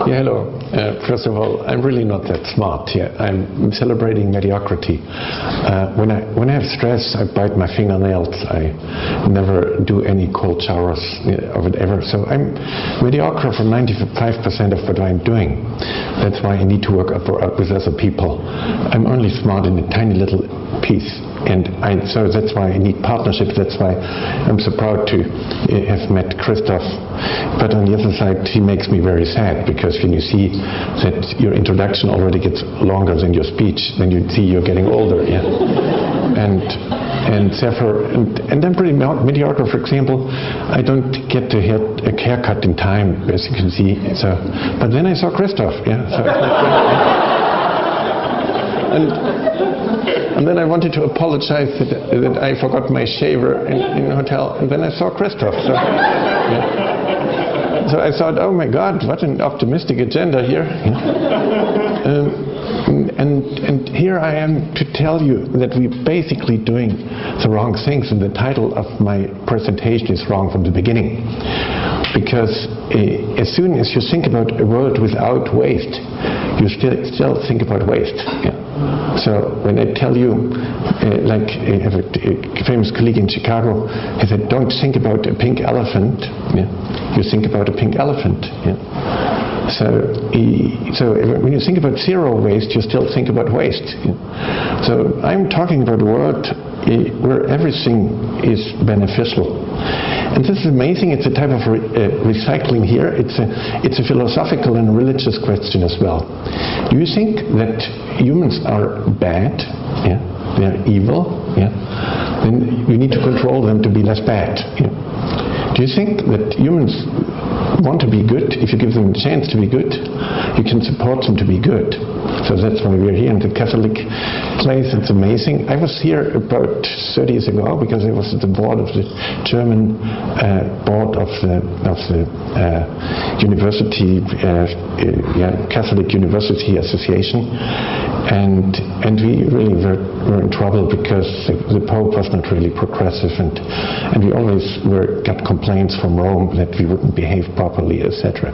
Yeah, hello. First of all, I'm really not that smart. Yeah, I'm celebrating mediocrity. When I have stress, I bite my fingernails. I never do any cold showers or whatever. So I'm mediocre for 95% of what I'm doing. That's why I need to work up with other people. I'm only smart in a tiny little piece. And so that's why I need partnerships. That's why I'm so proud to have met Christoph. But on the other side, he makes me very sad, because when you see that your introduction already gets longer than your speech, then you see you're getting older. Yeah. And therefore, and I'm pretty mediocre. For example, I don't get a haircut in time, as you can see. So, but then I saw Christoph. Yeah. So, and then I wanted to apologize that I forgot my shaver in the hotel, and then I saw Christoph. So, yeah. So I thought, oh my God, what an optimistic agenda here. And here I am to tell you that we're basically doing the wrong things, and the title of my presentation is wrong from the beginning. Because as soon as you think about a world without waste, you still think about waste. Yeah. So when I tell you, like I have a famous colleague in Chicago, he said, don't think about a pink elephant, yeah. You think about a pink elephant. Yeah. So when you think about zero waste, you still think about waste. Yeah. So I'm talking about a world where everything is beneficial. And this is amazing. It's a type of recycling here. It's a philosophical and religious question as well. Do you think that humans are bad? Yeah, they're evil. Yeah, then you need to control them to be less bad. Yeah. Do you think that humans want to be good? If you give them a chance to be good, you can support them to be good. So that's why we're here in the Catholic place. It's amazing. I was here about 30 years ago because I was at the board of the German board of the university, Catholic University Association, and we really were in trouble because the Pope was not really progressive, and we always got complaints from Rome that we wouldn't behave properly, etc.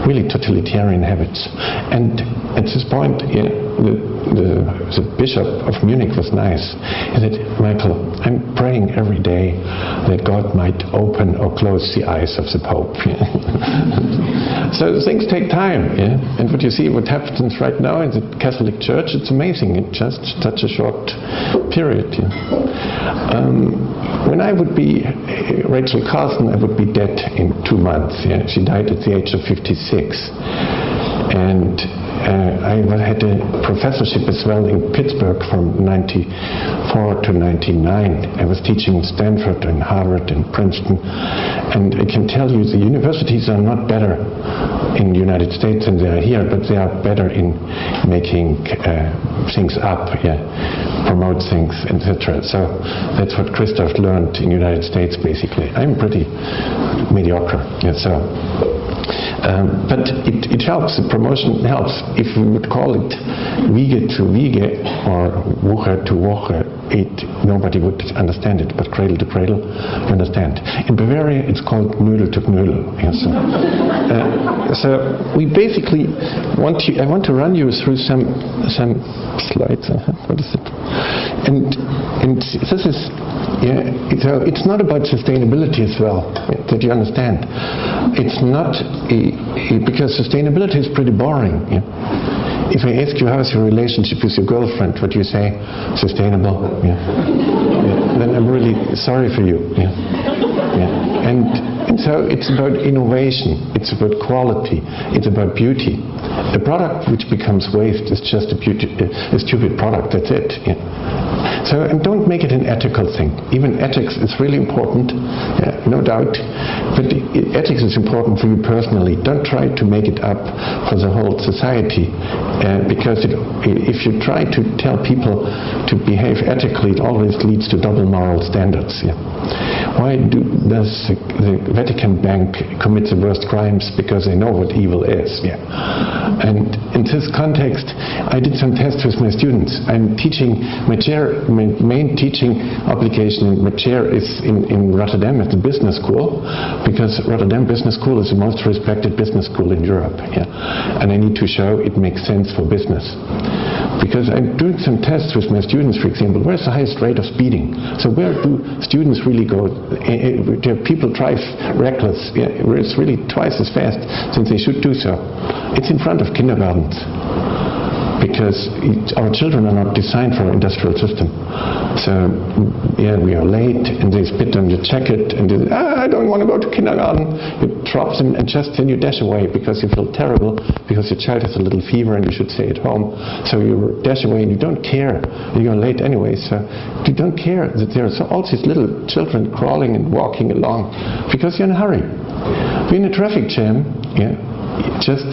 Really totalitarian habits. And at this point, the Bishop of Munich was nice. He said, Michael, I'm praying every day that God might open or close the eyes of the Pope. So things take time. Yeah? And what you see, what happens right now in the Catholic Church, it's amazing in just such a short period. Yeah? When I would be Rachel Carson, I would be dead in 2 months. Yeah? She died at the age of 56. And I had a professorship as well in Pittsburgh from 94 to 99. I was teaching in Stanford and Harvard and Princeton. And I can tell you the universities are not better in the United States than they are here, but they are better in making things up, promote things, etc. So that's what Christoph learned in the United States, basically. I'm pretty mediocre. But it helps, the promotion helps. If we would call it Wiege to Wiege or Woche to Woche, nobody would understand it, but Cradle to Cradle, you understand. In Bavaria, it's called Knödel to Knödel. So we basically I want to run you through some slides. What is it? And this is, so it's not about sustainability as well, that you understand. It's not because sustainability is pretty boring. If I ask you how's your relationship with your girlfriend, what do you say? Sustainable. Then I'm really sorry for you. And so it's about innovation, it's about quality, it's about beauty. A product which becomes waste is just a stupid product, that's it. So, and don't make it an ethical thing. Even ethics is really important, no doubt, but ethics is important for you personally. Don't try to make it up for the whole society, because if you try to tell people to behave ethically, it always leads to double moral standards. Why does the Vatican Bank commit the worst crimes? Because they know what evil is. And in this context, I did some tests with my students. I'm teaching my main teaching obligation. My chair is in Rotterdam at the business school, because Rotterdam Business School is the most respected business school in Europe. And I need to show it makes sense for business. Because I'm doing some tests with my students, for example, where's the highest rate of speeding? So where do students really go? Do people drive reckless? Where it's really twice as fast since they should do so. It's in front of kindergartens. Because our children are not designed for our industrial system. So, we are late, and they spit on your jacket, and they say, I don't want to go to kindergarten. You drop them, and just then you dash away because you feel terrible, because your child has a little fever and you should stay at home. So you dash away and you don't care. You're late anyway, so you don't care that there are all these little children crawling and walking along because you're in a hurry. We're in a traffic jam, just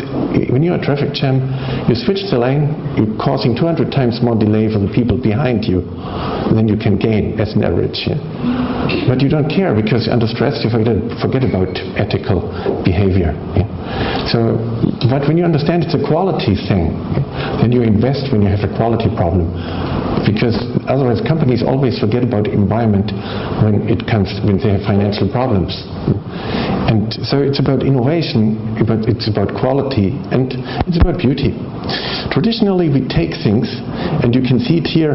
when you're in a traffic jam, you switch the lane, you're causing 200 times more delay for the people behind you than you can gain as an average. But you don't care because under stress you forget about ethical behavior. So, but when you understand it's a quality thing, then you invest when you have a quality problem. Because otherwise companies always forget about the environment when they have financial problems. And so it's about innovation, but it's about quality, and it's about beauty. Traditionally we take things, and you can see it here,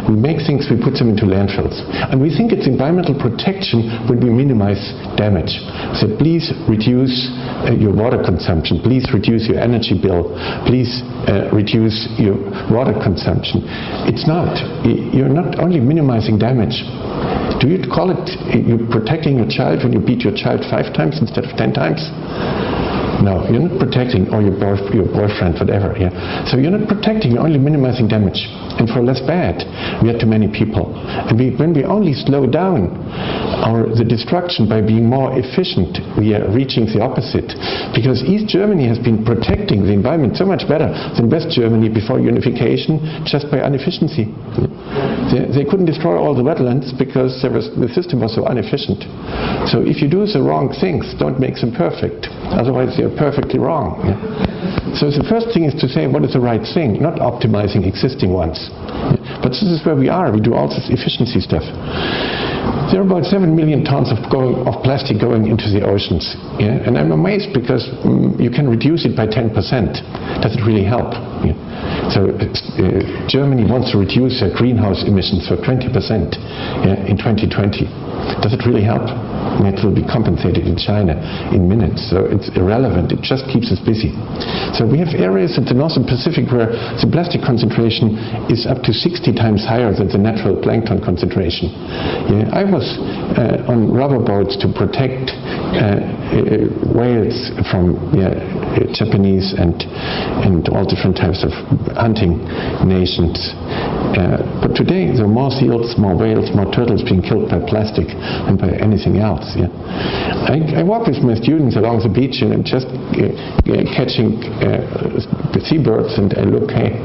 we make things, we put them into landfills. And we think it's environmental protection when we minimize damage. So please reduce your water consumption, please reduce your energy bill, please reduce your water consumption. It's not. You're not only minimizing damage. Do you call it you're protecting your child when you beat your child 5 times instead of 10 times? No, you're not protecting, or your boyfriend, whatever. So you're not protecting, you're only minimizing damage. And for less bad, we are too many people. And when we only slow down the destruction by being more efficient, we are reaching the opposite. Because East Germany has been protecting the environment so much better than West Germany before unification, just by inefficiency. They couldn't destroy all the wetlands because the system was so inefficient. So if you do the wrong things, don't make them perfect. Otherwise they're perfectly wrong. So the first thing is to say what is the right thing, not optimizing existing ones. But this is where we are. We do all this efficiency stuff. There are about 7 million tons of plastic going into the oceans. And I'm amazed because you can reduce it by 10%. Does it really help? So Germany wants to reduce their greenhouse emissions for 20% in 2020. Does it really help? It will be compensated in China in minutes, so it's irrelevant. It just keeps us busy. So we have areas in the Northern Pacific where the plastic concentration is up to 60 times higher than the natural plankton concentration. I was on rubber boats to protect whales from Japanese and all different types of hunting nations. But today there are more seals, more whales, more turtles being killed by plastic than by anything else. I walk with my students along the beach and I'm just catching seabirds, and I look, hey,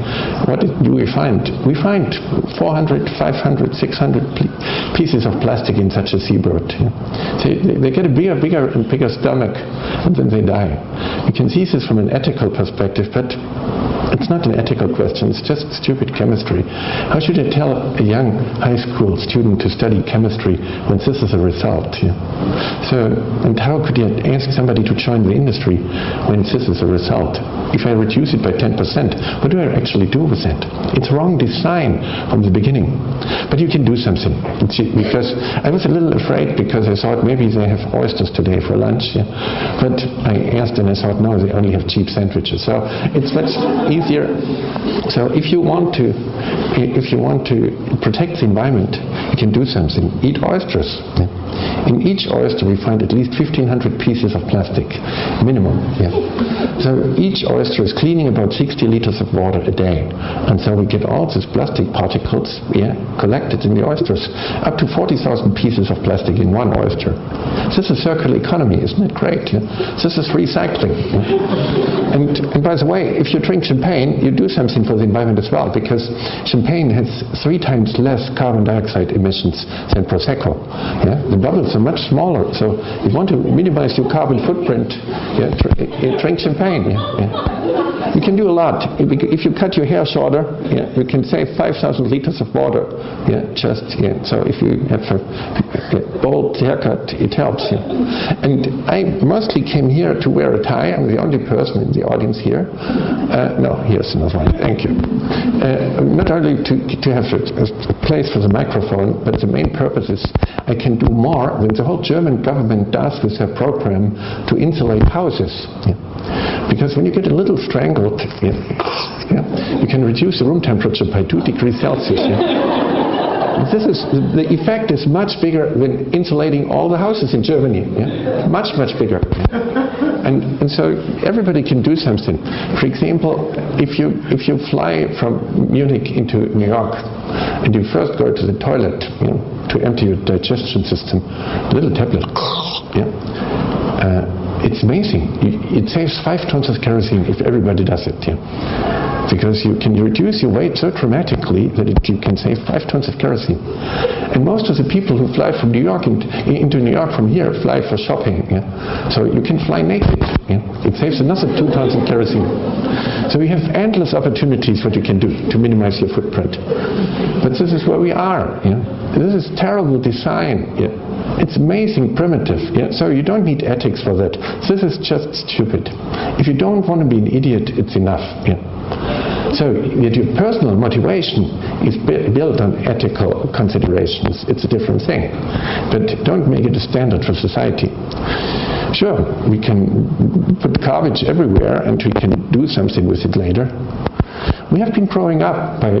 what do we find? We find 400, 500, 600 pieces of plastic in such a seabird. They get a bigger and bigger stomach, and then they die. You can see this from an ethical perspective, but it's not an ethical question, it's just stupid chemistry. How should I tell a young high school student to study chemistry when this is a result? So, and how could you ask somebody to join the industry when this is a result? If I reduce it by 10%, what do I actually do with it? It's wrong design from the beginning. But you can do something. Because I was a little afraid because I thought maybe they have oysters today for lunch. But I asked and I thought, no, they only have cheap sandwiches. So it's much easier. So if you want to protect the environment, you can do something. Eat oysters. In each oyster we find at least 1,500 pieces of plastic, minimum. So each oyster is cleaning about 60 liters of water a day. And so we get all these plastic particles collected in the oysters. Up to 40,000 pieces of plastic in one oyster. This is circular economy, isn't it great? This is recycling. And by the way, if you drink champagne, you do something for the environment as well, because champagne has 3 times less carbon dioxide emissions than Prosecco. Yeah? The bubbles are much smaller, so if you want to minimize your carbon footprint, drink champagne. You can do a lot. If you cut your hair shorter, you can save 5,000 liters of water. So if you have a bold haircut, it helps. And I mostly came here to wear a tie. I'm the only person in the audience here. No, here's another one. Thank you. Not only to have a place for the microphone, but the main purpose is I can do more than the whole German government does with their program to insulate houses. Because when you get a little strangled, you can reduce the room temperature by 2 degrees Celsius. The effect is much bigger than insulating all the houses in Germany. Much bigger. And so everybody can do something. For example, if you fly from Munich into New York and you first go to the toilet to empty your digestion system, a little tablet, it's amazing. It saves 5 tons of kerosene if everybody does it. Because you can reduce your weight so dramatically that you can save 5 tons of kerosene. And most of the people who fly from New York into New York from here fly for shopping. So you can fly naked. It saves another 2 tons of kerosene. So we have endless opportunities what you can do to minimize your footprint. But this is where we are. This is terrible design. It's amazing primitive. So you don't need ethics for that. This is just stupid. If you don't want to be an idiot, it's enough. So your personal motivation is built on ethical considerations. It's a different thing. But don't make it a standard for society. Sure, we can put garbage everywhere and we can do something with it later. We have been growing up by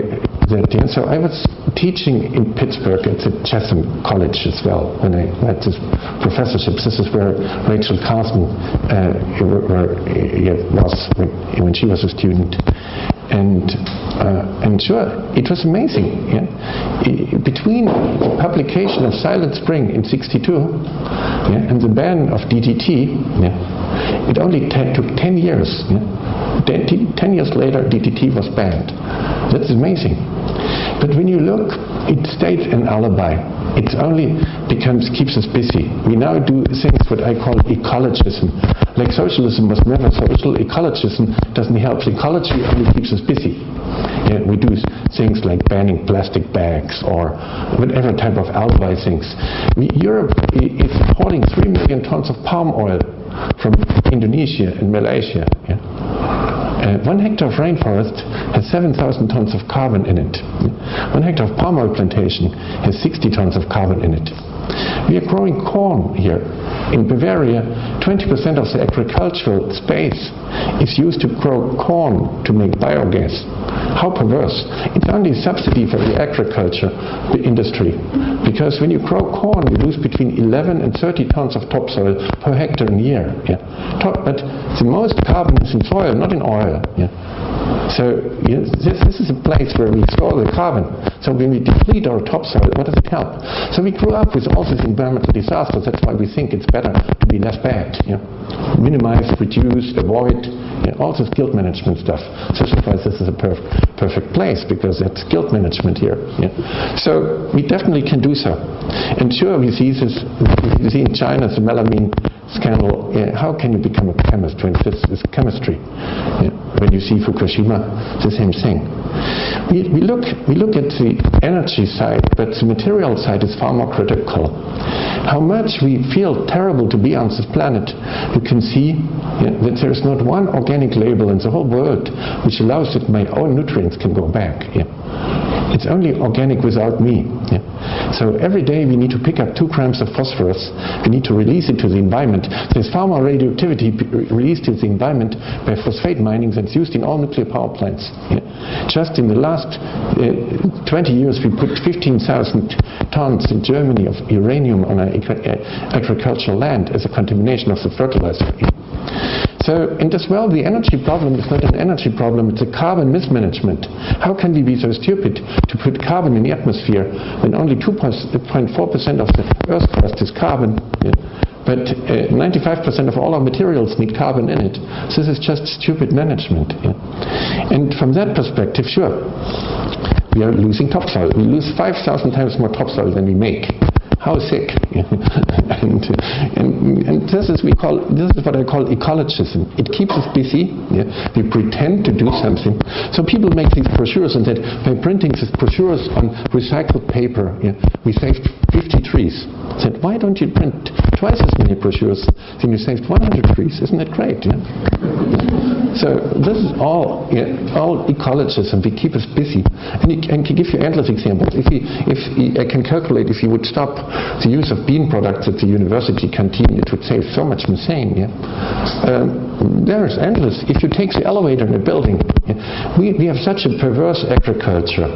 that. So I was teaching in Pittsburgh at the Chatham College as well when I had this professorship. This is where Rachel Carson was when she was a student. And sure, it was amazing. Between the publication of Silent Spring in '62 and the ban of DDT, it only took 10 years. 10 years later, DDT was banned. That's amazing. But when you look, it stays an alibi. It only keeps us busy. We now do things what I call ecologism. Like socialism was never social, ecologism doesn't help. Ecology only keeps us busy. We do things like banning plastic bags or whatever type of alibi things. Europe is importing 3 million tons of palm oil from Indonesia and Malaysia. 1 hectare of rainforest has 7,000 tons of carbon in it. 1 hectare of palm oil plantation has 60 tons of carbon in it. We are growing corn here. In Bavaria, 20% of the agricultural space is used to grow corn to make biogas. How perverse. It's only a subsidy for the agriculture industry. Because when you grow corn, you lose between 11 and 30 tons of topsoil per hectare in a year. But the most carbon is in soil, not in oil. So this is a place where we store the carbon. So when we deplete our topsoil, what does it help? So we grew up with all these environmental disasters. That's why we think it's better to be less bad. Minimize, reduce, avoid, all this guilt management stuff. So far, this is a perfect place because that's guilt management here. So we definitely can do so. And sure, we see this. We see in China the melamine scandal. How can you become a chemist when this is chemistry? When you see Fukushima, the same thing. We look at the energy side, but the material side is far more critical. How much we feel terrible to be on this planet, you can see that there is not one organic label in the whole world which allows that my own nutrients can go back. It's only organic without me. So every day we need to pick up 2 grams of phosphorus. We need to release it to the environment. There's far more radioactivity released to the environment by phosphate mining that's used in all nuclear power plants. Just in the last 20 years we put 15,000 tons in Germany of uranium on our agricultural land as a contamination of the fertilizer. So, and as well, the energy problem is not an energy problem, it's a carbon mismanagement. How can we be so stupid to put carbon in the atmosphere when only 2.4% of the Earth's crust is carbon? but 95% of all our materials need carbon in it. So this is just stupid management. Yeah. And from that perspective, sure, we are losing topsoil. We lose 5,000 times more topsoil than we make. How sick. and this is what I call ecologism. It keeps us busy. Yeah? We pretend to do something. So people make these brochures and said, by printing these brochures on recycled paper, yeah, we saved 50 trees. Said, why don't you print twice as many brochures than you saved 100 trees? Isn't that great? Yeah? So this is all ecologism. We keep us busy. And to give you endless examples, I can calculate if you would stop the use of bean products at the university canteen, it would save so much methane. Yeah? There is endless. If you take the elevator in a building, yeah, we have such a perverse agriculture,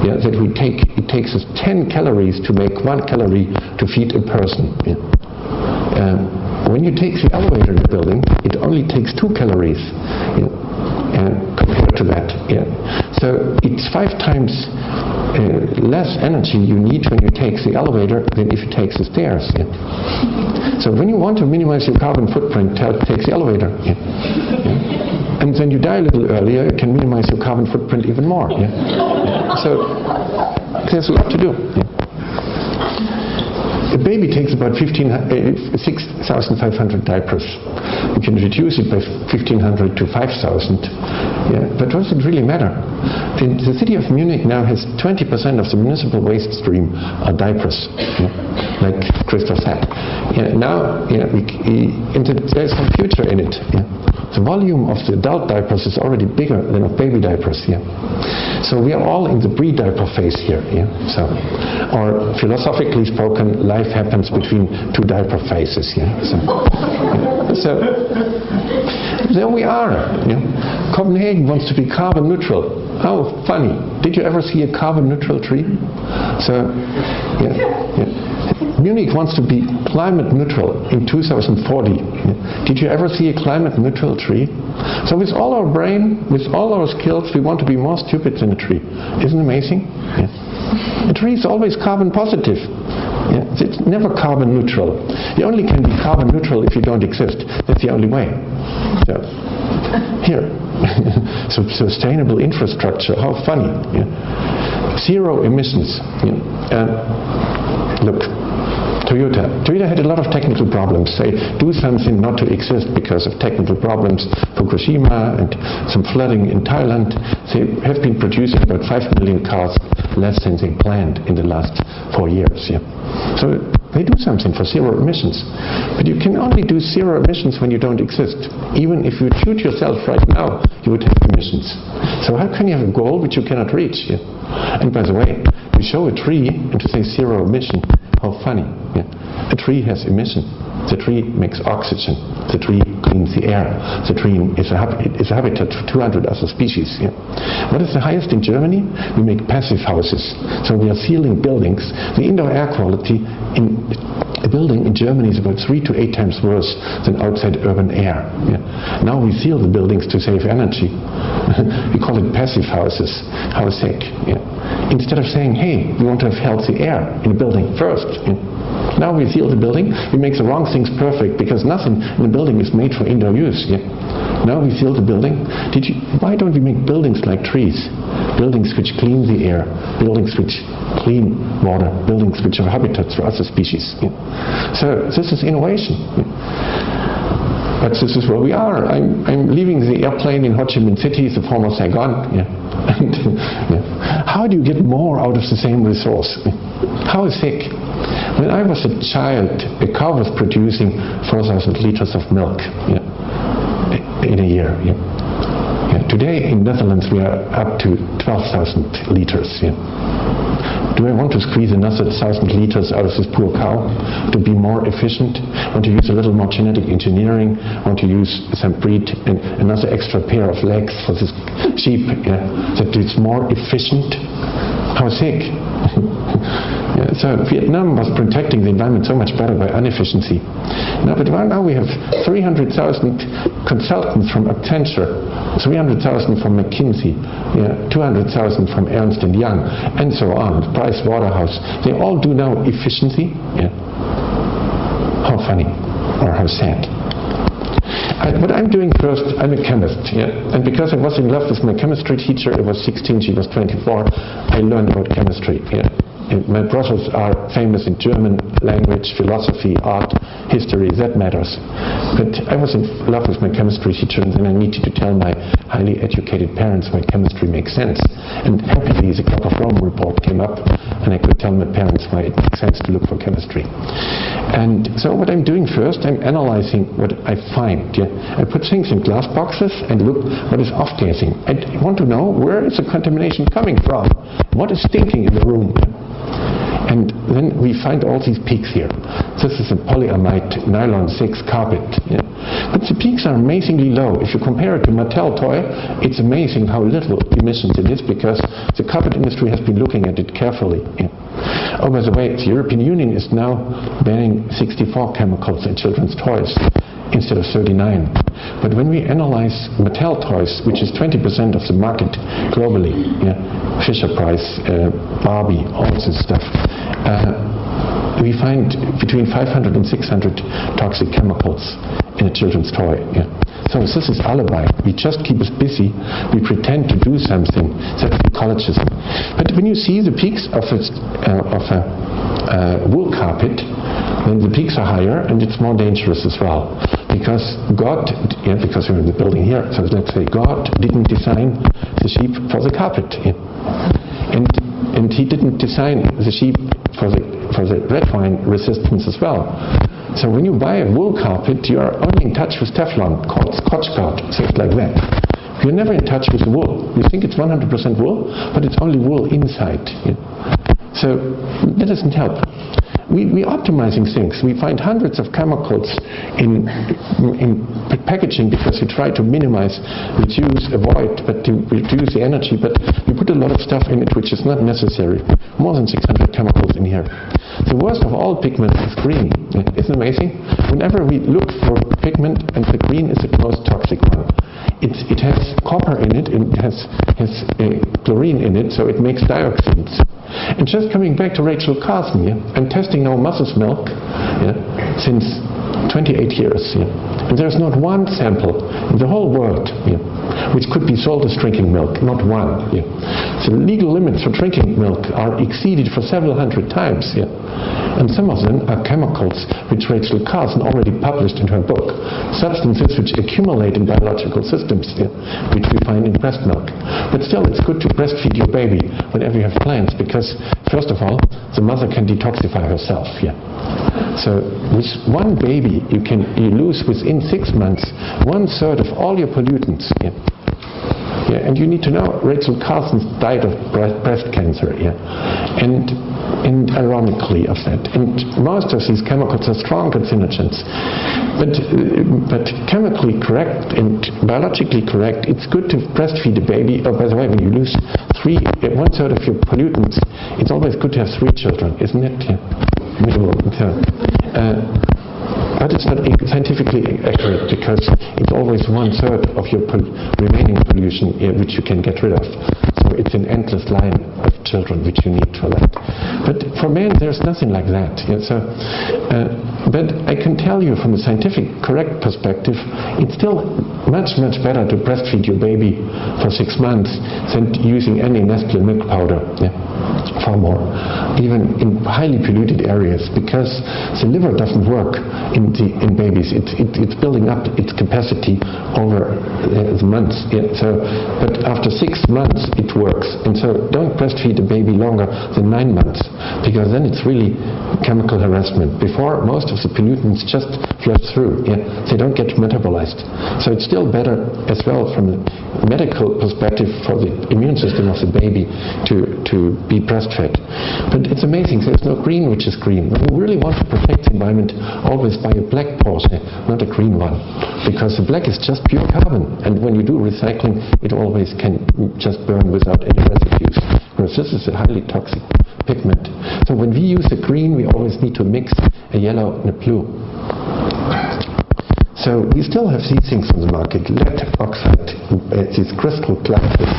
yeah, that it takes us 10 calories to make 1 calorie to feed a person. Yeah? When you take the elevator in a building, it only takes 2 calories. Yeah? Compared to that. Yeah. So it's 5 times less energy you need when you take the elevator than if you take the stairs. Yeah. So when you want to minimize your carbon footprint, take the elevator. Yeah. Yeah. And then you die a little earlier, you can minimize your carbon footprint even more. Yeah. Yeah. So there's a lot to do. Yeah. A baby takes about 6,500 diapers. You can reduce it by 1,500 to 5,000. Yeah, but does it really matter? The city of Munich now has 20% of the municipal waste stream are diapers, yeah, like Christoph said. Yeah, now, yeah, there's some future in it. Yeah. The volume of the adult diapers is already bigger than of baby diapers. Yeah. So we are all in the pre-diaper phase here. Yeah. So, or philosophically spoken, life happens between 2 diaper phases. Yeah. So there we are. Yeah. Copenhagen wants to be carbon neutral. How funny. Did you ever see a carbon neutral tree? So, yeah, yeah. Munich wants to be climate neutral in 2040. Yeah. Did you ever see a climate neutral tree? So with all our brain, with all our skills, we want to be more stupid than a tree. Isn't it amazing? Yeah. A tree is always carbon positive. Yeah. It's never carbon neutral. You only can be carbon neutral if you don't exist. That's the only way. So, here. So sustainable infrastructure. How funny. Yeah. Zero emissions. Yeah. Look. Toyota had a lot of technical problems. They do something not to exist because of technical problems. Fukushima and some flooding in Thailand. They have been producing about 5 million cars less than they planned in the last 4 years. Yeah. So they do something for zero emissions. But you can only do zero emissions when you don't exist. Even if you shoot yourself right now, you would have emissions. So how can you have a goal which you cannot reach? Yeah. And by the way, you show a tree and to say zero emission, how funny. Yeah. A tree has emission. The tree makes oxygen. The tree cleans the air. The tree is a habitat for 200 other species. Yeah. What is the highest in Germany? We make passive houses. So we are sealing buildings. The indoor air quality in a building in Germany is about 3 to 8 times worse than outside urban air. Yeah. Now we seal the buildings to save energy. We call it passive houses. How sick. Yeah. Instead of saying, hey, we want to have healthy air in a building first. Yeah. Now we seal the building, we make the wrong things perfect because nothing in the building is made for indoor use. Yeah. Now we seal the building. Why don't we make buildings like trees? Buildings which clean the air, buildings which clean water, buildings which are habitats for other species. Yeah. So this is innovation. Yeah. But this is where we are. I'm leaving the airplane in Ho Chi Minh City, the former Saigon. Yeah. And, yeah. How do you get more out of the same resource? Yeah. How sick. When I was a child, a cow was producing 4,000 liters of milk, yeah, in a year. Yeah. Yeah. Today in Netherlands we are up to 12,000 liters. Yeah. Do I want to squeeze another 1,000 liters out of this poor cow to be more efficient? Want to use a little more genetic engineering? Want to use some breed and another extra pair of legs for this sheep? Yeah, that it's more efficient? How sick. Yeah, so Vietnam was protecting the environment so much better by inefficiency. But right now we have 300,000 consultants from Accenture, 300,000 from McKinsey, yeah, 200,000 from Ernst & Young, and so on, Price Waterhouse. They all do now efficiency. Yeah. How funny. or how sad. What I'm doing first, I'm a chemist, and because I was in love with my chemistry teacher, I was 16, she was 24, I learned about chemistry. And my brothers are famous in German language, philosophy, art, history, that matters. But I was in love with my chemistry teacher, and then I needed to tell my highly educated parents why chemistry makes sense. And happily, the Club of Rome report came up, and I could tell my parents why it makes sense to look for chemistry. And so what I'm doing first, I'm analyzing what I find. I put things in glass boxes and look what is off-gassing. I want to know where is the contamination coming from? What is stinking in the room? And then we find all these peaks here. This is a polyamide nylon 6 carpet. But the peaks are amazingly low. If you compare it to Mattel toy, it's amazing how little emissions it is, because the carpet industry has been looking at it carefully. Oh, by the way, the European Union is now banning 64 chemicals in children's toys instead of 39. But when we analyze Mattel toys, which is 20% of the market globally, Fisher-Price, Barbie, all this stuff, we find between 500 and 600 toxic chemicals in a children's toy. So this is alibi. We just keep us busy. We pretend to do something. That's ecologism. But when you see the peaks of a wool carpet, then the peaks are higher, and it's more dangerous as well. Because God, because we're in the building here, so let's say God didn't design the sheep for the carpet. And he didn't design the sheep for the red wine resistance as well. So when you buy a wool carpet, you are only in touch with Teflon, called Scotch guard, things like that. You're never in touch with the wool. You think it's 100% wool, but it's only wool inside. So that doesn't help. We're optimizing things. We find hundreds of chemicals in packaging because we try to minimize, reduce, avoid, but to reduce the energy. But we put a lot of stuff in it which is not necessary. More than 600 chemicals in here. The worst of all pigments is green. Isn't it amazing? Whenever we look for pigment, and the green is the most toxic one. It has copper in it, and it has chlorine in it, so it makes dioxins. And just coming back to Rachel Carson, I'm testing now mother's milk since 28 years. And there's not one sample in the whole world which could be sold as drinking milk, not one. The legal limits for drinking milk are exceeded for several hundred times. And some of them are chemicals which Rachel Carson already published in her book, substances which accumulate in biological systems, which we find in breast milk. But still, it's good to breastfeed your baby whenever you have plans, because first of all, the mother can detoxify herself. So with one baby, you lose within 6 months 1/3 of all your pollutants. And you need to know, Rachel Carson died of breast cancer. And ironically of that. And most of these chemicals are strong carcinogens. But chemically correct and biologically correct, it's good to breastfeed a baby. Oh, by the way, when you lose 1/3 of your pollutants, it's always good to have 3 children, isn't it? But it's not scientifically accurate, because it's always 1/3 of your remaining pollution which you can get rid of. So it's an endless line of children which you need for that. But for men, there's nothing like that. But I can tell you from a scientific correct perspective, it's still much, much better to breastfeed your baby for 6 months than using any Nestle milk powder. Far more. Even in highly polluted areas, because the liver doesn't work in babies. It's building up its capacity over the months. But after 6 months it works. And so don't breastfeed a baby longer than 9 months, because then it's really chemical harassment. Before, most of the pollutants just flush through. They don't get metabolized. So it's still better as well from a medical perspective for the immune system of the baby to be breastfed. But it's amazing, there's no green which is green. When you really want to protect the environment, always buy a black Porsche, not a green one, because the black is just pure carbon, and when you do recycling, it always can just burn without any residues, because this is a highly toxic pigment. So when we use a green, we always need to mix a yellow and a blue. So we still have these things on the market: lead oxide, these crystal glasses,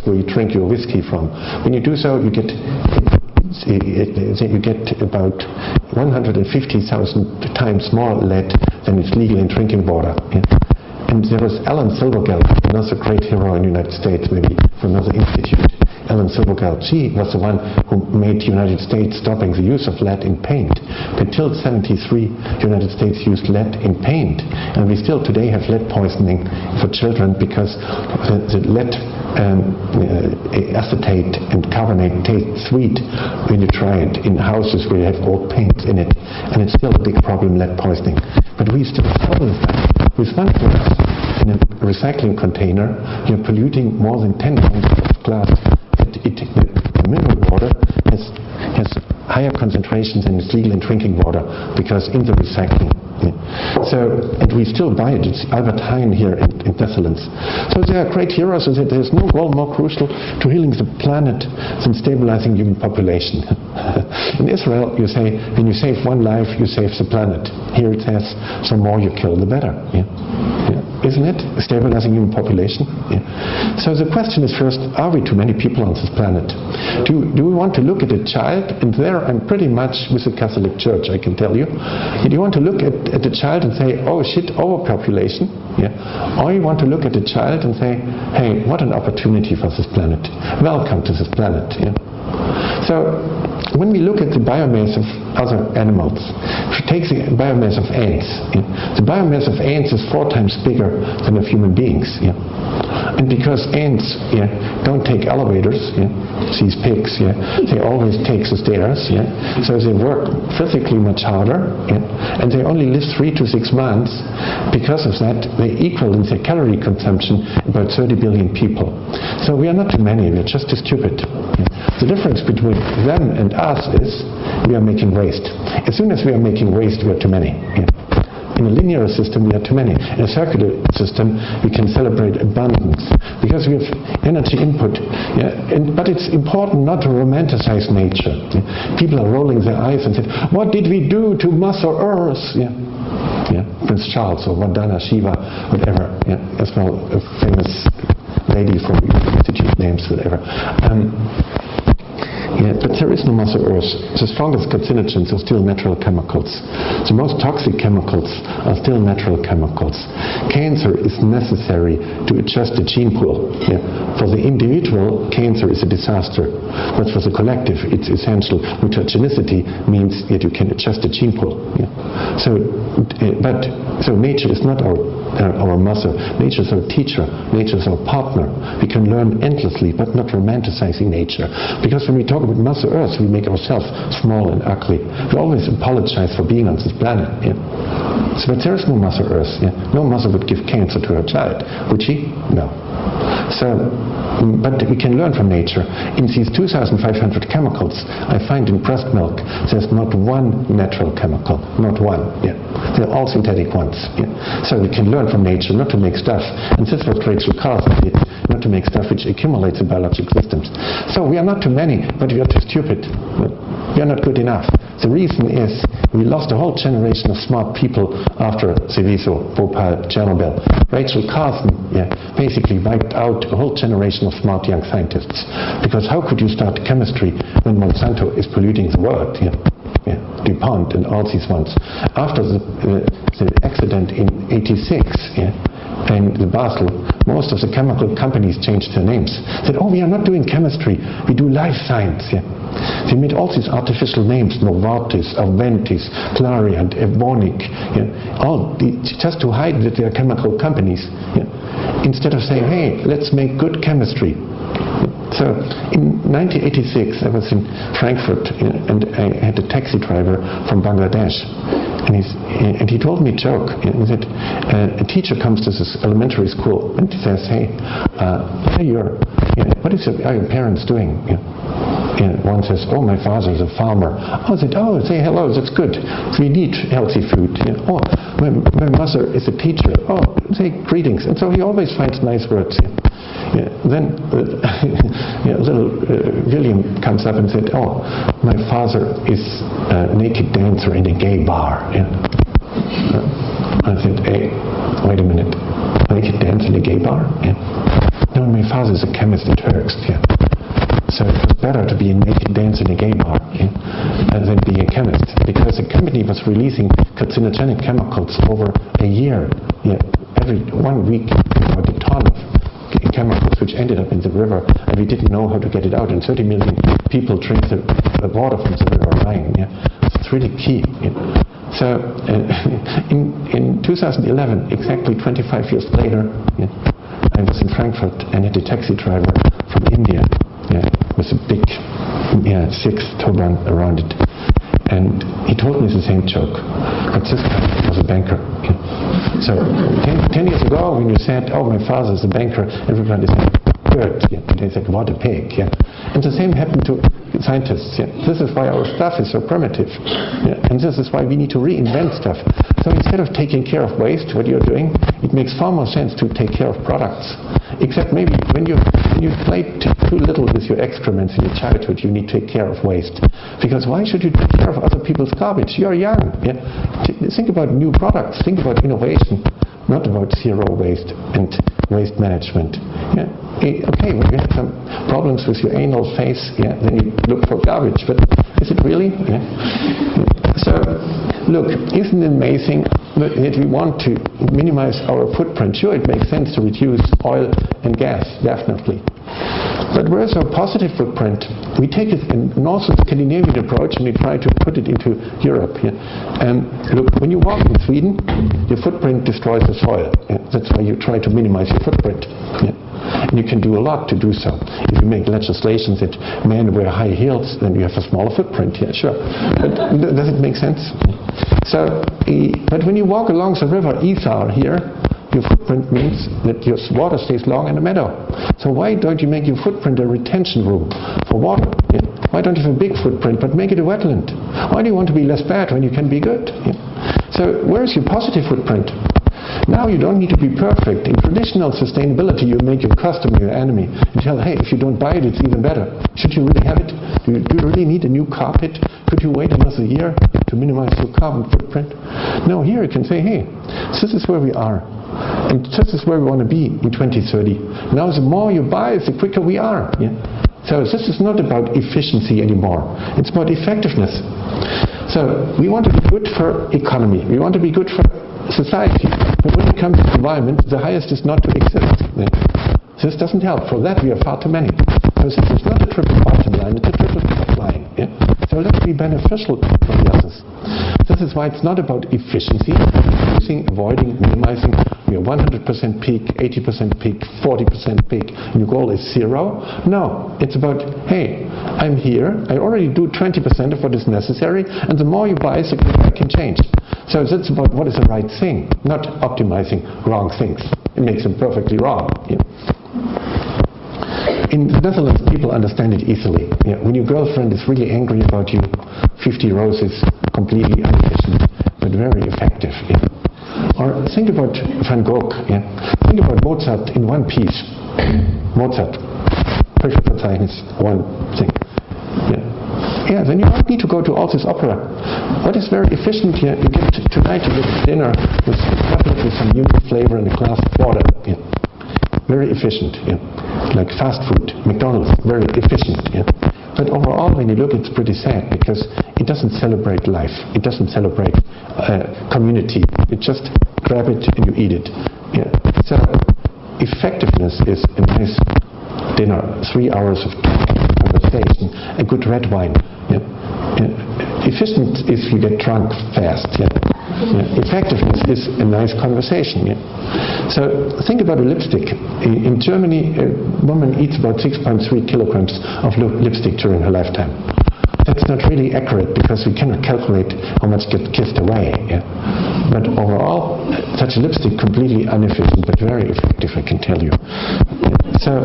where you drink your whiskey from. When you do so, you get about 150,000 times more lead than is legal in drinking water. Yeah. And there was Alan Silvergeld, another great hero in the United States, maybe from another institute. Alan Silvergeld, she was the one who made the United States stopping the use of lead in paint. Until 1973, the United States used lead in paint. And we still today have lead poisoning for children because the lead acetate and carbonate taste sweet when you try it in houses where you have old paint in it. And it's still a big problem, lead poisoning. But we still struggle with that. With one glass in a recycling container, you're polluting more than 10 times of glass. The mineral water has higher concentrations than is legal in drinking water because in the recycling. So, and we still buy it. It's Albert Heijn here in Netherlands. So there are great heroes who said there's no goal more crucial to healing the planet than stabilizing human population. In Israel, you say, when you save one life, you save the planet. Here it says, the more you kill, the better. Yeah. Yeah. Isn't it? Stabilizing human population? Yeah. So the question is first, are we too many people on this planet? Do we want to look at a child? And there I'm pretty much with the Catholic Church, I can tell you. Do you want to look at the child and say, oh shit, overpopulation? Yeah. Or you want to look at the child and say, hey, what an opportunity for this planet. Welcome to this planet. Yeah. So when we look at the biomass of other animals, if you take the biomass of ants, yeah, the biomass of ants is 4 times bigger than of human beings. Yeah. And because ants don't take elevators, these pigs, they always take the stairs, so they work physically much harder, and they only live 3 to 6 months. Because of that, they equal in their calorie consumption about 30 billion people. So we are not too many, we are just too stupid. The difference between them and us is we are making waste. As soon as we are making waste, we are too many. In a linear system, we are too many. In a circular system, we can celebrate abundance because we have energy input. But it's important not to romanticize nature. People are rolling their eyes and say, what did we do to Mother Earth? Prince Charles or Vandana Shiva, whatever. As well, a famous lady from Institute names, whatever. But there is no Mother Earth. The strongest carcinogens are still natural chemicals. The most toxic chemicals are still natural chemicals. Cancer is necessary to adjust the gene pool. For the individual, cancer is a disaster. But for the collective, it's essential. Mutagenicity means that you can adjust the gene pool. So nature is not our mother. Nature is our teacher. Nature is our partner. We can learn endlessly, but not romanticizing nature. Because when we talk about Mother Earth, we make ourselves small and ugly. We always apologize for being on this planet. So, but there is no Mother Earth. No mother would give cancer to her child, would she? No. So, but we can learn from nature. In these 2,500 chemicals I find in breast milk, there's not one natural chemical, not one. They're all synthetic ones. So we can learn from nature not to make stuff, and this is what Rachel Carson did, not to make stuff which accumulates in biological systems. So we are not too many, but we are too stupid. We are not good enough. The reason is we lost a whole generation of smart people after Seveso, Bhopal, Chernobyl. Rachel Carson basically wiped out a whole generation of smart young scientists. Because how could you start chemistry when Monsanto is polluting the world? DuPont and all these ones. After the accident in '86, and the Basel, most of the chemical companies changed their names. Said, oh, we are not doing chemistry, we do life science. They made all these artificial names, Novartis, Aventis, Clariant, Evonik, all just to hide that they are chemical companies. Instead of saying, hey, let's make good chemistry. So in 1986, I was in Frankfurt, and I had a taxi driver from Bangladesh. And he told me a joke. He said, a teacher comes to this elementary school and he says, hey, what are your parents doing? And one says, oh, my father is a farmer. Oh, I said, oh, say hello, that's good. We need healthy food. Oh, my mother is a teacher. Oh, say greetings. And so he always finds nice words. Then little William comes up and said, oh, my father is a naked dancer in a gay bar. I said, hey, wait a minute, naked dance in a gay bar? No, my father is a chemist at Turks. So it was better to be making dance in a gay bar than being a chemist, because the company was releasing carcinogenic chemicals over a year. Every 1 week, about a ton of chemicals which ended up in the river, and we didn't know how to get it out. And 30 million people drink the water from the River Rhine. So it's really key. So in 2011, exactly 25 years later, I was in Frankfurt and had a taxi driver from India with a big six turban around it. And he told me the same joke, but this guy was a banker. So 10 years ago, when you said, "Oh, my father is a banker," everybody said, "Good." And they said, "What a pig." And the same happened to scientists. This is why our stuff is so primitive. And this is why we need to reinvent stuff. So instead of taking care of waste, what you're doing, it makes far more sense to take care of products. Except maybe when you played too little with your excrements in your childhood, you need to take care of waste. Because why should you take care of other people's garbage? You're young. Think about new products. Think about innovation, not about zero waste and waste management. Okay, when you have some problems with your anal face, then you look for garbage. But is it really? So, look, isn't it amazing that we want to minimize our footprint? Sure, it makes sense to reduce oil and gas, definitely. But where's our positive footprint? We take it in also the Scandinavian approach and we try to put it into Europe. Look, when you walk in Sweden, your footprint destroys the soil. That's why you try to minimize your footprint. And you can do a lot to do so. If you make legislation that men wear high heels, then you have a smaller footprint. Sure. But does it make sense? So, but when you walk along the river Isar here, your footprint means that your water stays long in the meadow. So why don't you make your footprint a retention room for water? Why don't you have a big footprint but make it a wetland? Why do you want to be less bad when you can be good? So where is your positive footprint? Now you don't need to be perfect. In traditional sustainability, you make your customer your enemy. You tell, hey, if you don't buy it, it's even better. Should you really have it? Do you really need a new carpet? Could you wait another year to minimize your carbon footprint? No, here you can say, hey, this is where we are. And this is where we want to be in 2030. Now the more you buy, the quicker we are. So this is not about efficiency anymore. It's about effectiveness. So we want to be good for economy. We want to be good for society. But when it comes to environment, the highest is not to exist. This doesn't help. For that we are far too many. Because this is not a triple bottom line, it's a triple top line. So let's be beneficial for the others. This is why it's not about efficiency, reducing, avoiding, minimizing. We are 100% peak, 80% peak, 40% peak, and your goal is zero. No, it's about, hey, I'm here, I already do 20% of what is necessary, and the more you buy, the quicker I can change. So that's about what is the right thing, not optimizing wrong things. It makes them perfectly wrong. In the Netherlands, people understand it easily. When your girlfriend is really angry about you, 50 roses, completely inefficient, but very effective. Or think about Van Gogh. Think about Mozart in one piece. Mozart, Verzeichnis, one thing. Then you don't need to go to all this opera. What is very efficient here? You get tonight you get dinner with a tablet with some new flavor and a glass of water. Very efficient. Like fast food, McDonald's, very efficient. But overall, when you look, it's pretty sad because it doesn't celebrate life. It doesn't celebrate community. It just grab it and you eat it. So effectiveness is a nice dinner, 3 hours of conversation, a good red wine. Efficient is you get drunk fast. Effectiveness is a nice conversation. So think about a lipstick. In Germany, a woman eats about 6.3 kilograms of lipstick during her lifetime. That's not really accurate because we cannot calculate how much gets kissed away. But overall, such a lipstick completely inefficient but very effective, I can tell you. So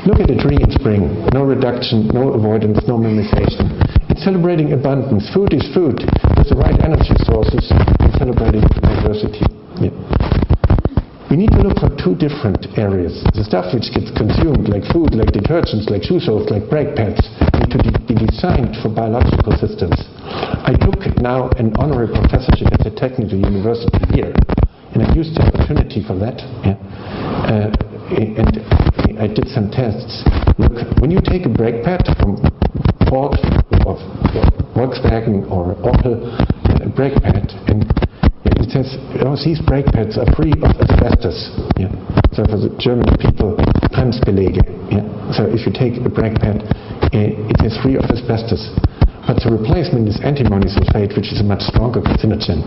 look at a tree in spring. No reduction, no avoidance, no minimization. It's celebrating abundance. Food is food with the right energy sources and celebrating diversity. We need to look for two different areas. The stuff which gets consumed, like food, like detergents, like shoe soles, like brake pads, need to be designed for biological systems. I took now an honorary professorship at the Technical University here, and I used the opportunity for that. And I did some tests. Look, when you take a brake pad from Ford or Volkswagen or Opel, a brake pad, and it says, these brake pads are free of asbestos. Yeah. So for the German people, Bremsbeläge. Yeah. So if you take a brake pad, it is free of asbestos. But the replacement is antimony sulfate, which is a much stronger carcinogen.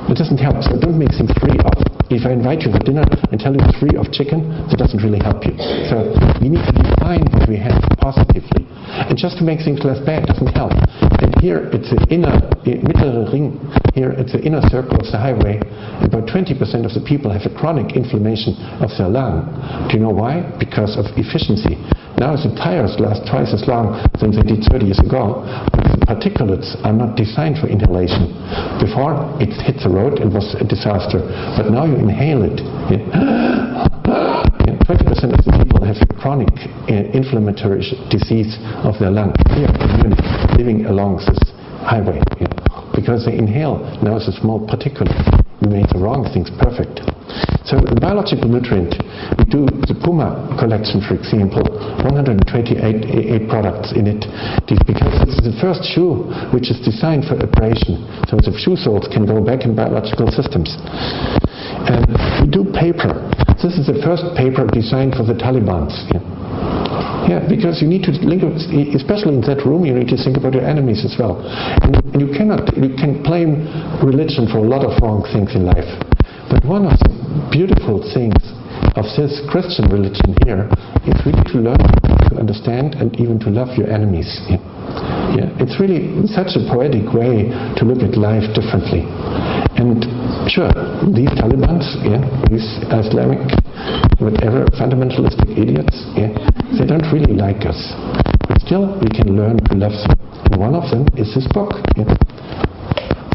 It doesn't help, so don't make things free of. If I invite you for dinner and tell you it's free of chicken, that doesn't really help you. So we need to define what we have positively. And just to make things less bad doesn't help. And here it's the mittlere Ring, here it's the inner circle of the highway. About 20% of the people have a chronic inflammation of their lung. Do you know why? Because of efficiency. Now the tires last twice as long than they did 30 years ago, but the particulates are not designed for inhalation. Before, it hit the road and was a disaster, but now you inhale it. 20% of the people have a chronic inflammatory disease of their lung here in Munich, living along this highway, because they inhale now the small particulate. We make the wrong things perfect. So the biological nutrient, we do the Puma collection, for example, 128 products in it, because it's the first shoe which is designed for abrasion, so the shoe soles can go back in biological systems. And we do paper. This is the first paper designed for the Taliban. Yeah, because you need to link, especially in that room, you need to think about your enemies as well. And you can blame religion for a lot of wrong things in life. But one of the beautiful things of this Christian religion here is really to learn to understand and even to love your enemies. Yeah, it's really such a poetic way to look at life differently. And sure, these Taliban, these Islamic, whatever, fundamentalistic idiots, they don't really like us. But still, we can learn to love them. And one of them is this book.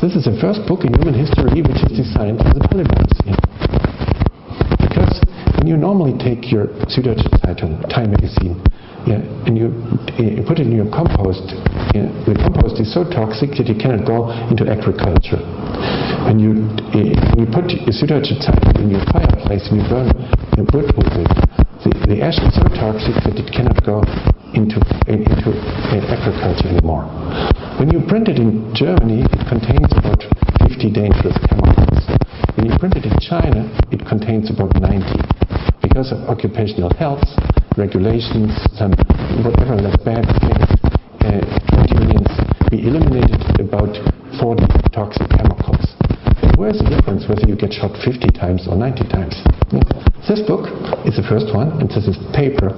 This is the first book in human history which is designed for the Taliban. Because when you normally take your Süddeutsche Zeitung, Time magazine, and you put it in your compost, the compost is so toxic that you cannot go into agriculture. When you put your Süddeutsche Zeitung in your fireplace and you burn wood with it, the ash is so toxic that it cannot go into agriculture anymore. When you print it in Germany, it contains about 50 dangerous chemicals. When you print it in China, it contains about 90. Because of occupational health, regulations, some whatever less bad things, 20 million, we eliminated about 40 toxic chemicals. And where's the difference whether you get shot 50 times or 90 times? This book is the first one, and this is paper.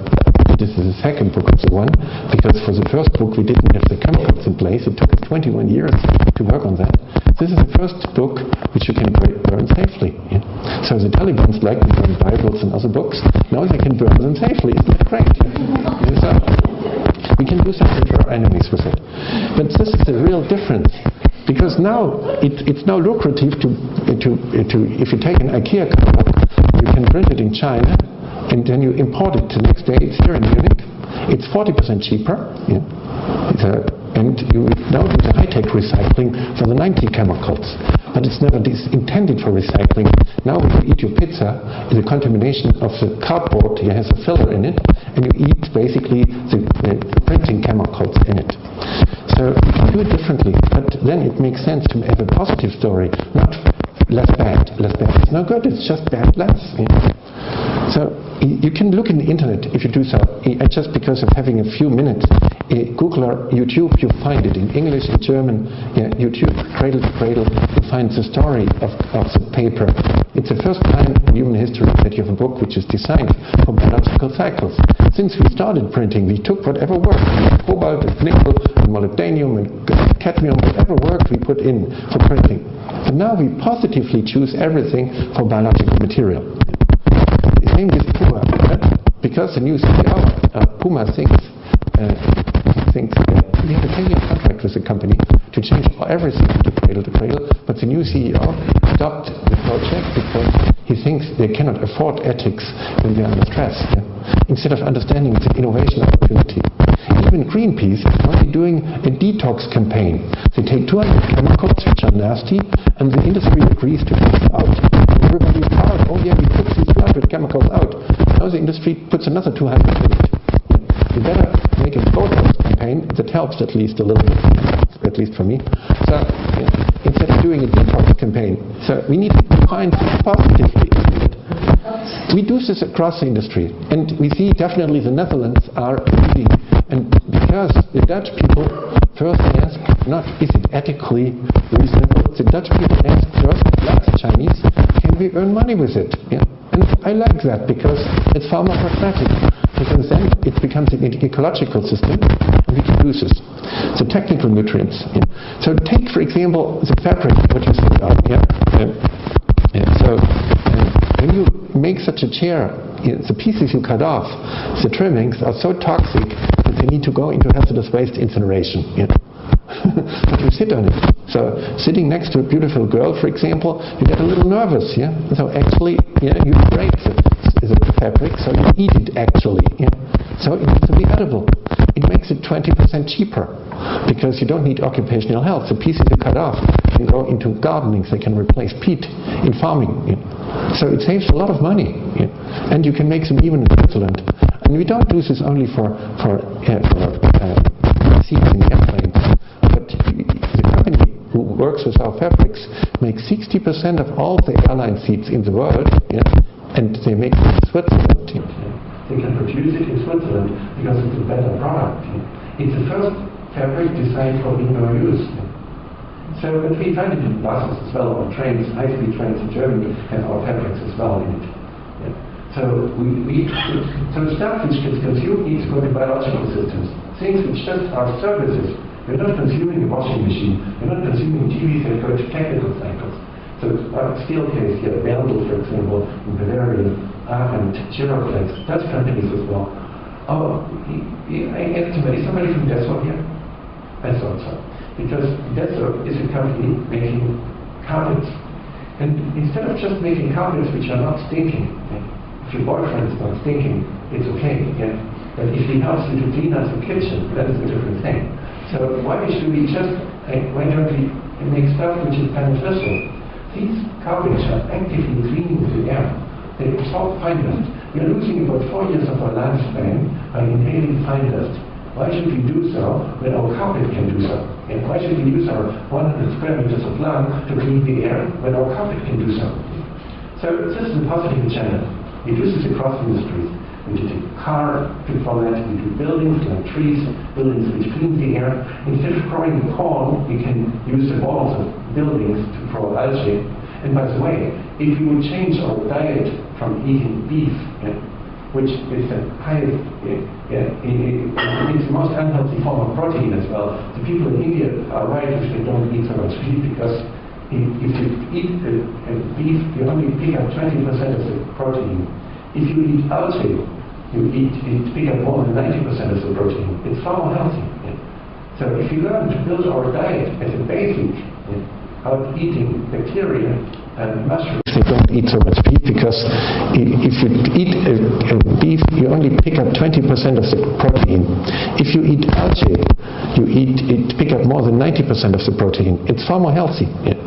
This is the second book of the one, because for the first book we didn't have the chemicals in place. It took us 21 years to work on that. This is the first book which you can burn safely. So the Taliban like to burn Bibles and other books. Now they can burn them safely. Isn't that great? So we can do something for our enemies with it. But this is the real difference. Because now it's now lucrative to if you take an IKEA catalog, you can print it in China, and then you import it the next day. It's here in Munich. It's 40% cheaper. And you now do the high-tech recycling for the 90 chemicals. But it's never intended for recycling. Now when you eat your pizza, the contamination of the cardboard has a filler in it, and you eat basically the printing chemicals in it. So you can do it differently, but then it makes sense to have a positive story, not less bad. Less bad is no good, it's just bad less. So you can look in the internet if you do so. Just because of having a few minutes, Google or YouTube, you find it in English, in German. YouTube, Cradle to Cradle, you find the story of the paper. It's the first time in human history that you have a book which is designed for biological cycles. Since we started printing, we took whatever worked, cobalt and nickel and molybdenum and cadmium, whatever worked we put in for printing. But now we positively choose everything for biological material. The same with Puma, because the new CEO of Puma thinks we have a 10-year contract with the company to change everything to Cradle, but the new CEO stopped the project because he thinks they cannot afford ethics when they are under stress. Instead of understanding the innovation opportunity. Even Greenpeace is only doing a detox campaign. They take 200 chemicals which are nasty, and the industry agrees to take them out. everybody is proud. Oh yeah, we took these 200 chemicals out. Now the industry puts another 200 in it. You better make a botox campaign that helps at least a little bit, at least for me. So instead of doing a detox campaign, so we need to define things positively. We do this across the industry, and we see definitely the Netherlands are leading. And because the Dutch people first ask not is it ethically reasonable, the Dutch people ask first, like the Chinese, can we earn money with it? Yeah? And I like that because it's far more pragmatic. Because then it becomes an ecological system, and we can use this. So technical nutrients. Yeah. So take, for example, the fabric, what you said about. So when you make such a chair, the pieces you cut off, the trimmings are so toxic that they need to go into hazardous waste incineration. Yeah. But you sit on it. So sitting next to a beautiful girl, for example, you get a little nervous. Yeah. So actually, you break the fabric, so you eat it actually. Yeah. So it needs to be edible. It makes it 20% cheaper because you don't need occupational health. The pieces you cut off can go into gardening. They can replace peat in farming. Yeah. So it saves a lot of money. Yeah. And you can make them even in Switzerland. And we don't do this only for seats in airplanes. But the company who works with our fabrics makes 60% of all the airline seats in the world. Yeah. And they make it in Switzerland. They can produce it in Switzerland because it's a better product. It's the first fabric designed for indoor use. So, but we find it in buses as well, or trains, high-speed trains in Germany have our fabrics as well in it. Yeah. So so stuff which gets consumed needs to go to biological systems. Things which just are services. We're not consuming a washing machine. We're not consuming TVs that go to technical cycles. So our steel case here, Cradle, for example, in Bavaria, and Giroflex, Dutch companies as well. I estimate, is somebody from Dessau here? I thought so. Because Dessau is a company making carpets. And instead of just making carpets which are not stinking, if your boyfriend is not stinking, it's okay. Yeah? But if he helps you to clean out the kitchen, that is a different thing. So why don't we make stuff which is beneficial? These carpets are actively cleaning the air. They absorb fine dust. We are losing about 4 years of our lifespan by inhaling fine dust. Why should we do so when our carpet can do so? And why should we use our 100 square meters of land to clean the air when our carpet can do so? So this is a positive agenda. We do this across industries. We did a car before that. We do buildings like trees, buildings which clean the air. Instead of growing corn, we can use the walls of buildings to grow algae. And by the way, if we would change our diet from eating beef, which is the highest, it's the most unhealthy form of protein as well. The people in India are right if they don't eat so much beef, because if you eat beef, you only pick up 20% of the protein. If you eat algae, you pick up more than 90% of the protein. It's far more healthy. So if you learn to build our diet as a basic, out eating bacteria and mushrooms. They don't eat so much beef because if you eat beef, you only pick up 20% of the protein. If you eat algae, you pick up more than 90% of the protein. It's far more healthy. Yeah.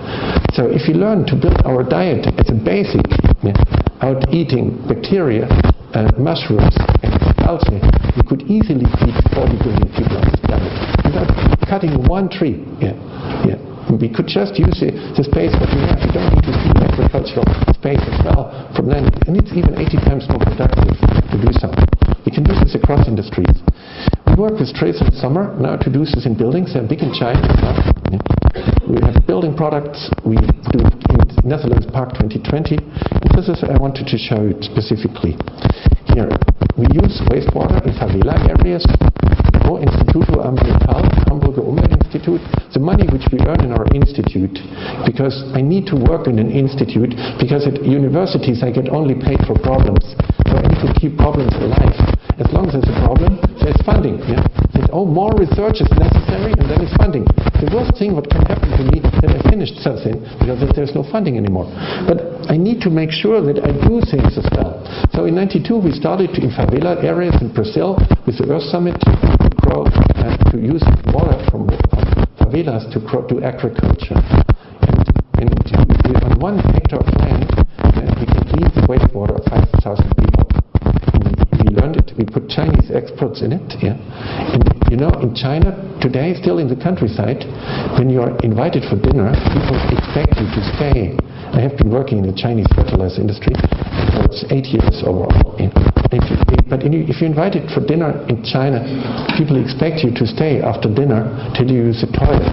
So if you learn to build our diet as a basic, out eating bacteria and mushrooms and algae, you could easily feed 40 billion people on this planet without cutting one tree. We could just use the space that we have. We don't need to see agricultural space as well from land, and it's even 80 times more productive to do so. We can do this across industries. We work with trace in summer now to do this in buildings. They're big and giant as well. We have building products. We do in Netherlands Park 2020. And this is I wanted to show you specifically. Here, we use wastewater in favela areas. Instituto Ambiental, Hamburger Umweltinstitut, the money which we earn in our institute, because I need to work in an institute, because at universities I get only paid for problems. So I need to keep problems alive. As long as there's a problem, there's funding. More research is necessary, and then it's funding. The worst thing what can happen to me that I finished something, because there's no funding anymore. But I need to make sure that I do things as well. So in '92 we started in favela areas in Brazil with the Earth Summit to use water from favelas to agriculture. And on 1 hectare of land, cleaned the wastewater of 5,000 people. We learned it. We put Chinese experts in it. Yeah. And you know, in China today, still in the countryside, when you are invited for dinner, people expect you to stay. I have been working in the Chinese fertilizer industry for 8 years overall. Yeah. But if you're invited for dinner in China, people expect you to stay after dinner till you use the toilet,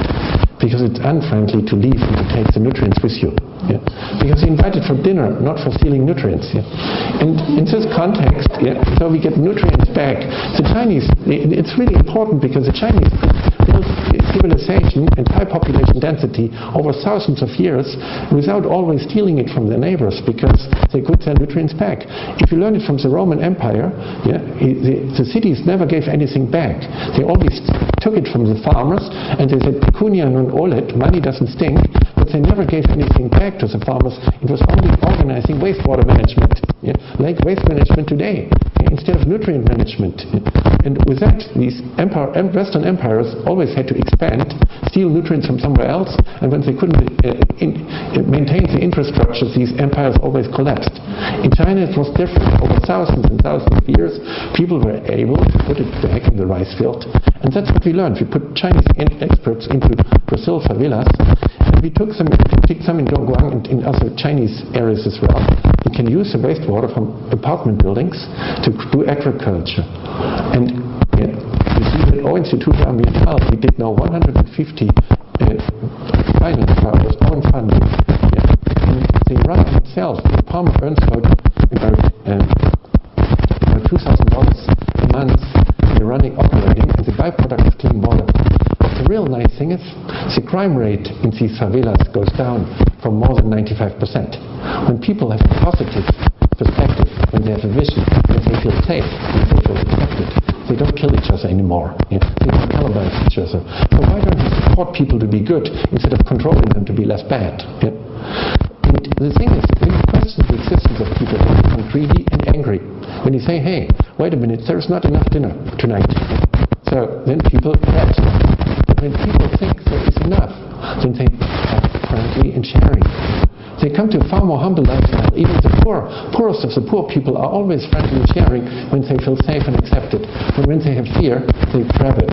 because it's unfriendly to leave and to take the nutrients with you. Yeah? Because you're invited for dinner, not for stealing nutrients. Yeah? And in this context, yeah, so we get nutrients back. The Chinese, it's really important because the Chinese built civilization and high population density over thousands of years without always stealing it from their neighbors, because they could send nutrients back. If you learn it from the Roman Empire, yeah, the cities never gave anything back. They always took it from the farmers, and they said, pecunia non olet, money doesn't stink, but they never gave anything back to the farmers. It was only organizing wastewater management, yeah, like waste management today, yeah, instead of nutrient management. And with that, these Western empires always had to expand, steal nutrients from somewhere else, and when they couldn't maintain the infrastructure, these empires always collapsed. In China it was different. Over thousands and thousands of years, people were able to put it back in the rice field, and that's what we learned. We put Chinese experts into Brazil favelas, and we took them in Dongguan and in other Chinese areas as well. We can use the wastewater from apartment buildings to do agriculture. And yeah, you see that Au Institut Ambiental, we did now 150 finance trials, own funding. Yeah. And they run itself. The farmer earns about $2,000 a month. They're operating, and the byproduct is clean water. The real nice thing is the crime rate in these favelas goes down from more than 95%. When people have a positive perspective, when they have a vision, when they feel safe, when they feel accepted, they don't kill each other anymore. Yeah? They don't cannibalize each other. So why don't we support people to be good instead of controlling them to be less bad? Yeah? And the thing is, when you question the existence of people, they become greedy and angry. When you say, hey, wait a minute, there's not enough dinner tonight. So then people get. But when people think there is enough, then they are friendly and sharing. They come to a far more humble lifestyle. Even the poorest of the poor people are always friendly and sharing when they feel safe and accepted. And when they have fear, they grab it.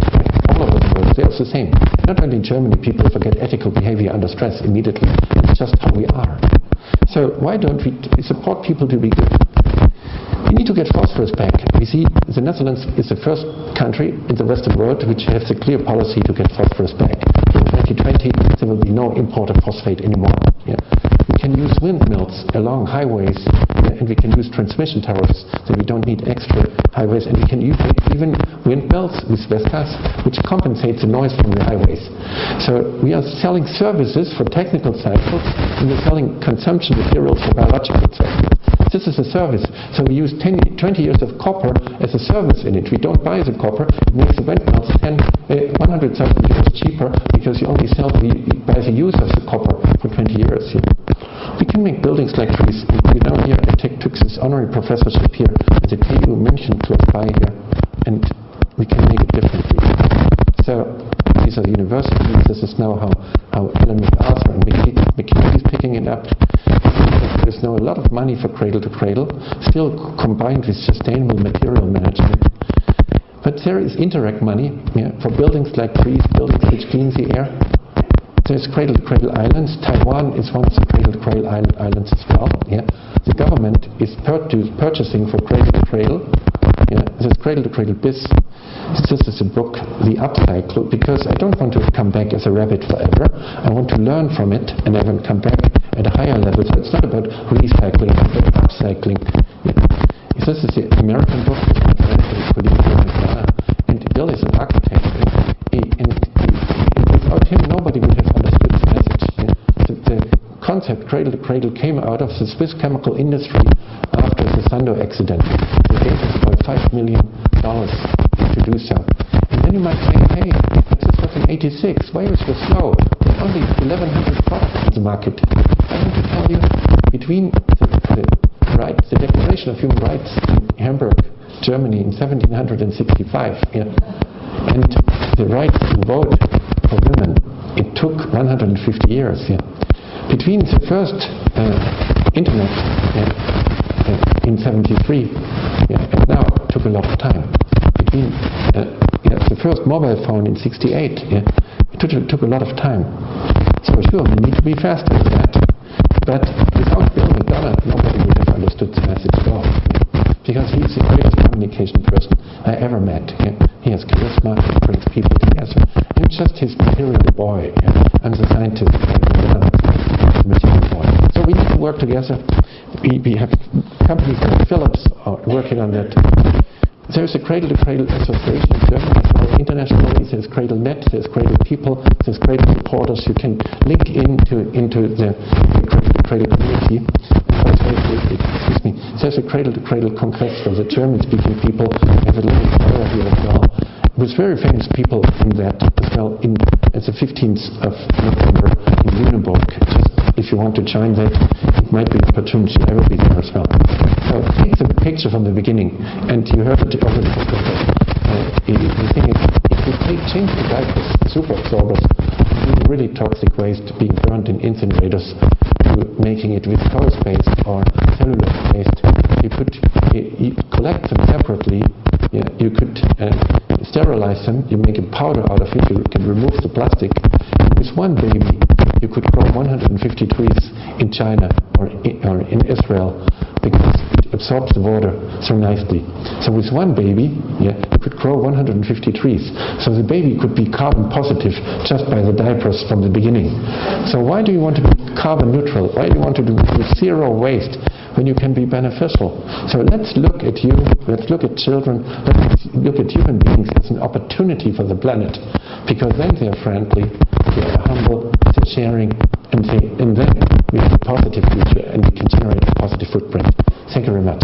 All over the world, they're the same. Not only in Germany, people forget ethical behavior under stress immediately. It's just how we are. So why don't we support people to be good? We need to get phosphorus back. We see the Netherlands is the first country in the Western world which has a clear policy to get phosphorus back. In 2020, there will be no import of phosphate anymore. Yeah. We can use windmills along highways, and we can use transmission towers, so we don't need extra highways, and we can use even windmills with Vestas, which compensates the noise from the highways. So we are selling services for technical cycles, and we're selling consumption materials for biological cycles. This is a service. So we use 20 years of copper as a service in it. We don't buy the copper. It makes the windmills 100,000 euros cheaper, because you only buy the use of the copper for 20 years. Yeah. We can make buildings like trees. You know, here I took this honorary professorship here at the KU München close by here, and we can make it differently. So these are the universities. This is now how Ellen MacArthur and McKinsey is picking it up. There's now a lot of money for Cradle to Cradle, still combined with sustainable material management. But there is indirect money, yeah, for buildings like trees, buildings which clean the air. There's Cradle to Cradle Islands. Taiwan is one of the Cradle to Cradle Islands as well. Yeah. The government is purchasing for Cradle to Cradle. Yeah. There's Cradle to Cradle Biz. This is a book, The Upcycle, because I don't want to come back as a rabbit forever. I want to learn from it, and I want to come back at a higher level. So it's not about recycling, it's about upcycling. Yeah. This is the American book, and Bill is an architect, and without him nobody would have understood the message. Yeah. The concept Cradle to Cradle came out of the Swiss chemical industry after the Sandoz accident. They gave us about $5 million to do so. And then you might say, hey, this was in 86, why was it so slow? There's only 1,100 products in the market. I want to tell you, between the Declaration of Human Rights in Hamburg, Germany in 1765, yeah, and the right to vote for women, it took 150 years. Yeah. Between the first internet in 73, and now it took a lot of time. Between the first mobile phone in 68, it took a lot of time. So sure, we need to be faster than that. But without Bill McDonough, nobody would have understood the message at all. Because he's the greatest communication person I ever met. He has charisma, he brings people together. I'm just his material boy. I'm the scientist, the material boy. So we need to work together. We have companies like Philips are working on that. There's a Cradle-to-Cradle association in Germany as well. Internationally, there's CradleNet, there's Cradle people, there's Cradle supporters. You can link into the Cradle community. There's a Cradle-to-Cradle Congress for the German-speaking people. There's a little area here as well, with very famous people in that as well. At the 15th of November in Lüneburg. If you want to join that, it might be an opportunity. I will be there as well. So take the picture from the beginning, and you heard it already. The thing is, if you change the diapers, super absorbers, really toxic waste being burned in incinerators, to making it viscose-based or cellulose-based, you could collect them separately. You could sterilize them. You make a powder out of it. You can remove the plastic. With one baby, you could grow 150 trees in China or in Israel, because it absorbs the water so nicely. So with one baby, you could grow 150 trees. So the baby could be carbon positive just by the diapers from the beginning. So why do you want to be carbon neutral? Why do you want to do zero waste when you can be beneficial? So let's look at you, let's look at children, let's look at human beings as an opportunity for the planet, because then they're friendly, they're humble, they're sharing, and then we have a positive future and we can generate a positive footprint. Thank you very much.